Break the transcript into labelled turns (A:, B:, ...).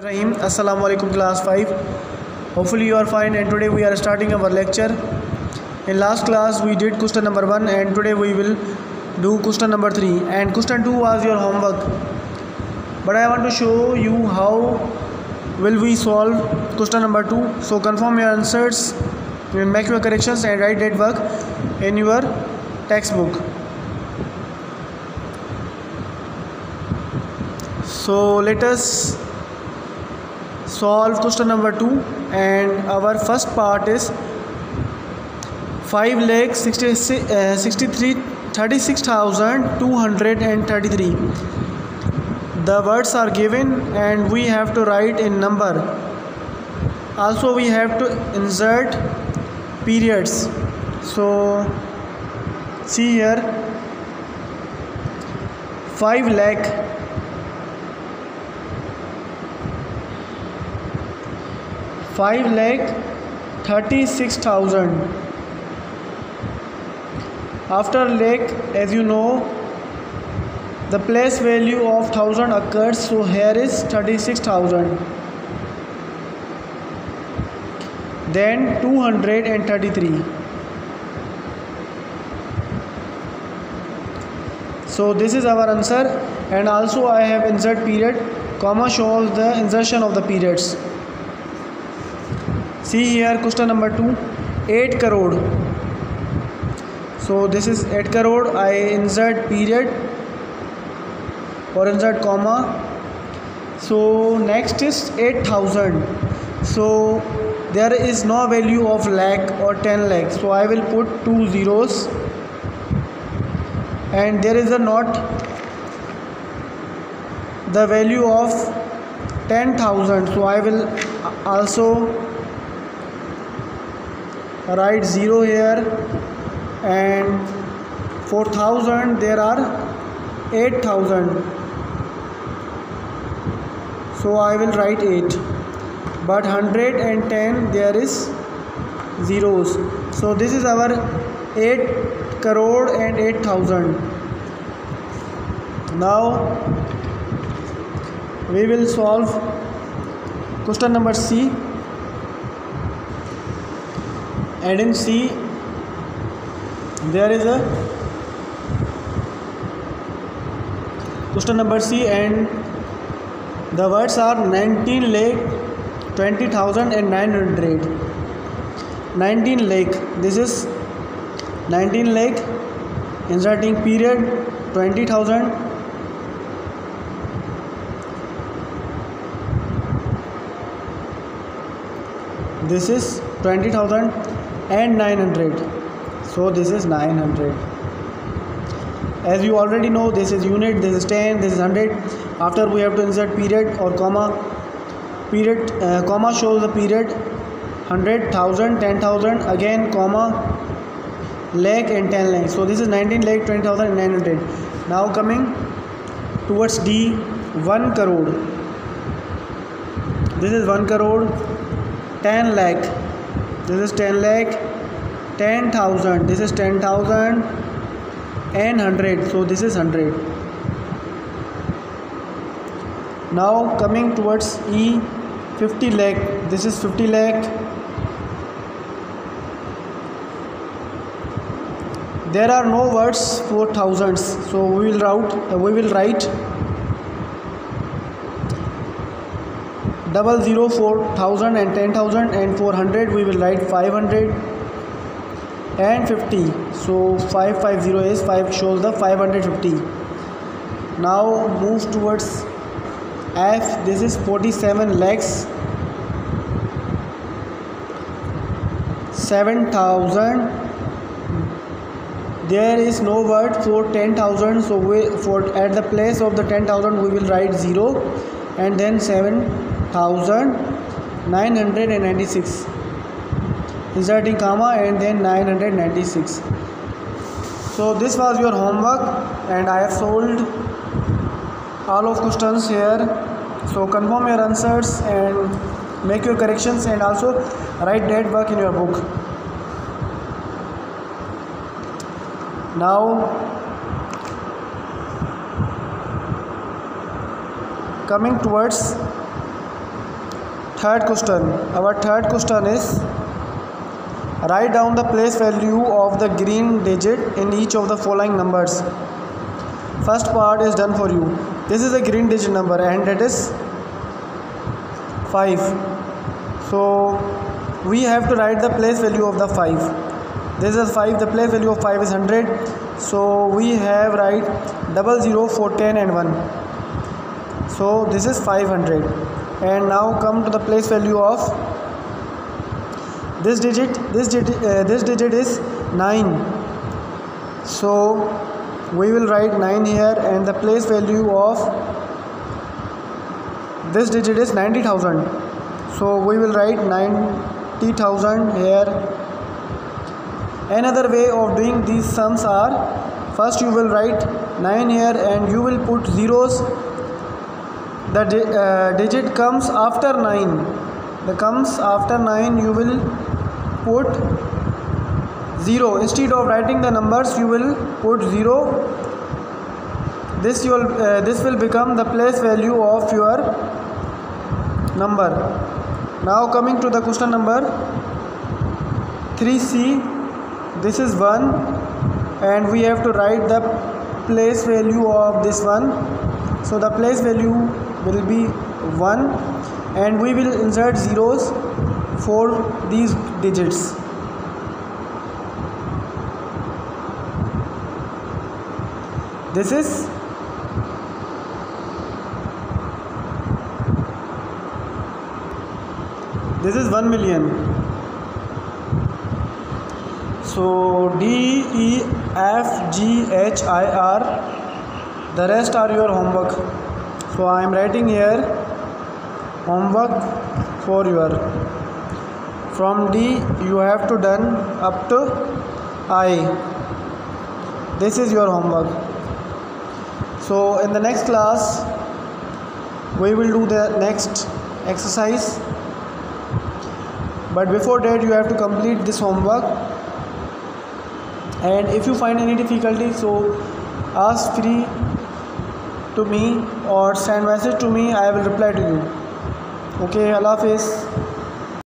A: Rahim. Assalamu alaikum class 5. Hopefully you are fine, and today we are starting our lecture. In last class we did question number 1 and today we will do question number 3, and question 2 was your homework. But I want to show you how will we solve question number 2. So confirm your answers, make your corrections and write that work in your textbook. So let us solve question number 2, and our first part is 5,36,233. The words are given and we have to write in number. Also we have to insert periods. So see here, 5 lakh 36,000. After lakh, as you know, the place value of 1000 occurs, so here is 36,000. Then 233. So this is our answer, and also I have insert period, comma shows the insertion of the periods. See here, question number 2, 8 crore. So this is 8 crore. I insert period or insert comma. So next is 8,000. So there is no value of lakh or 10 lakh. So I will put 2 zeros, and there is a not the value of 10,000. So I will also write 0 here, and for 1000 there are 8,000. So I will write 8, but 110 there is zeros. So this is our 8 crore and 8,000. Now we will solve question number C. And in C there is a question number C, and the words are 19,20,900. 19 lakh, this is 19 lakh, inserting period 20,000. This is 20,000 and 900. So this is 900. As you already know, this is unit, this is 10, this is 100. After we have to insert period or comma. Period comma shows the period 100,000, 10,000, again comma, lakh and 10 lakh. So this is 19 lakh, 20,000 and 900. Now coming towards D, 1 crore. This is 1 crore, 10 lakh. This is 10 lakh, 10,000. This is 10,000 and 100. So this is 100. Now coming towards E, 50 lakh. This is 50 lakh. There are no words for thousands, so we will write 00 for 1000 and 10,000, and for 100 we will write 500 and 50. So 550 is 5 shows the 550. Now move towards F. This is 47 lakhs, 7,000. There is no word for 10,000, so at the place of the 10,000 we will write 0, and then 7,996, inserting comma, and then 996. So this was your homework, and I have solved all of questions here. So confirm your answers and make your corrections, and also write that work in your book. Now coming towards Third question. Our third question is, write down the place value of the green digit in each of the following numbers. First part is done for you. This is a green digit number and that is 5. So we have to write the place value of the 5. This is 5. The place value of 5 is 100. So we have write 00, 4, 10 and 1. So this is 500. And now come to the place value of this digit. This digit is 9. So we will write 9 here, and the place value of this digit is 90,000. So we will write 90,000 here. Another way of doing these sums are, first you will write 9 here and you will put zeros. The digit comes after 9. The comes after 9 you will put 0. Instead of writing the numbers you will put 0. This will become the place value of your number. Now coming to the question number 3C. This is 1 and we have to write the place value of this one. So the place value will be 1 and we will insert zeros for these digits. This is 1 million. So D, E, F, G, H, I, R. The rest are your homework. So I am writing here homework for your. From D you have to done up to I. This is your homework. So in the next class we will do the next exercise. But before that you have to complete this homework. And if you find any difficulty, so ask free to me or send message to me. I will reply to you. Okay, Allah Hafiz.